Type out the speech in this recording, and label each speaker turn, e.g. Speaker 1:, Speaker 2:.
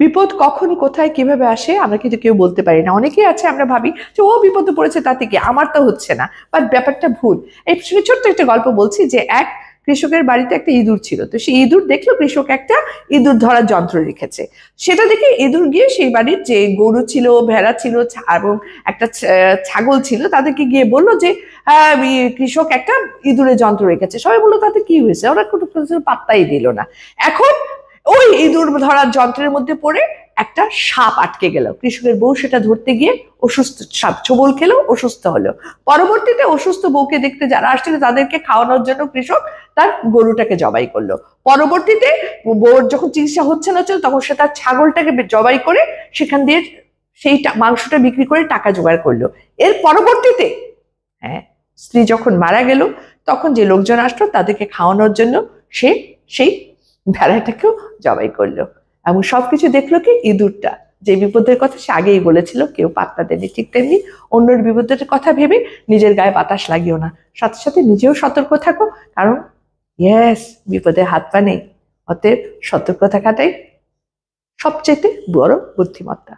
Speaker 1: বিপদ কখন কোথায় কিভাবে আসে আমরা কিন্তু কেউ বলতে পারি না। অনেকেই আছে আমরা ভাবি যে ও বিপদে পড়েছে তাতে কি, আমার তো হচ্ছে না, বাট ব্যাপারটা ভুল। এই ছোট্ট একটা গল্প বলছি যে এক কৃষকের বাড়িতে একটা ইঁদুর ছিল। তো সেই ইঁদুর দেখলো কৃষক একটা ইঁদুর ধরার যন্ত্র রেখেছে। সেটা দেখে ইঁদুর গিয়ে সেই বাড়ির যে গরু ছিল, ভেড়া ছিল এবং একটা ছাগল ছিল তাদেরকে গিয়ে বললো যে কৃষক একটা ইঁদুরের যন্ত্র রেখেছে। সবাই বললো তাতে কি হয়েছে, ওরা কোনো পাত্তাই দিল না। এখন ওই ইঁদুর ধরার যন্ত্রের মধ্যে পড়ে একটা সাপ আটকে গেল। কৃষকের বউ সেটা ধরতে গিয়ে অসুস্থ, সাপ ছোবল খেলো, অসুস্থ হলো। পরবর্তীতে অসুস্থ বউকে দেখতে যারা আসছিল তাদেরকে খাওয়ানোর জন্য কৃষক তার গরুটাকে জবাই করলো। পরবর্তীতে বউর যখন চিকিৎসা হচ্ছে না তখন সে তার ছাগলটাকে জবাই করে সেখান দিয়ে সেই মাংসটা বিক্রি করে টাকা জোগাড় করলো। এর পরবর্তীতে হ্যাঁ, স্ত্রী যখন মারা গেল তখন যে লোকজন আসলো তাদেরকে খাওয়ানোর জন্য সে সেই ভেড়াটাকেও জবাই করলো। এবং সবকিছু দেখলো কি ইঁদুরটা, যে বিপদের কথা সে আগেই বলেছিল, কেউ পাত্তা দেয়নি। ঠিক তেমনি অন্যের বিপদের কথা ভেবে নিজের গায়ে বাতাস লাগিও না, সাথে সাথে নিজেও সতর্ক থাকো। কারণ ইয়েস, বিপদে হাত পা নেই, অতএব সতর্ক থাকাটাই সবচেয়ে বড় বুদ্ধিমত্তা।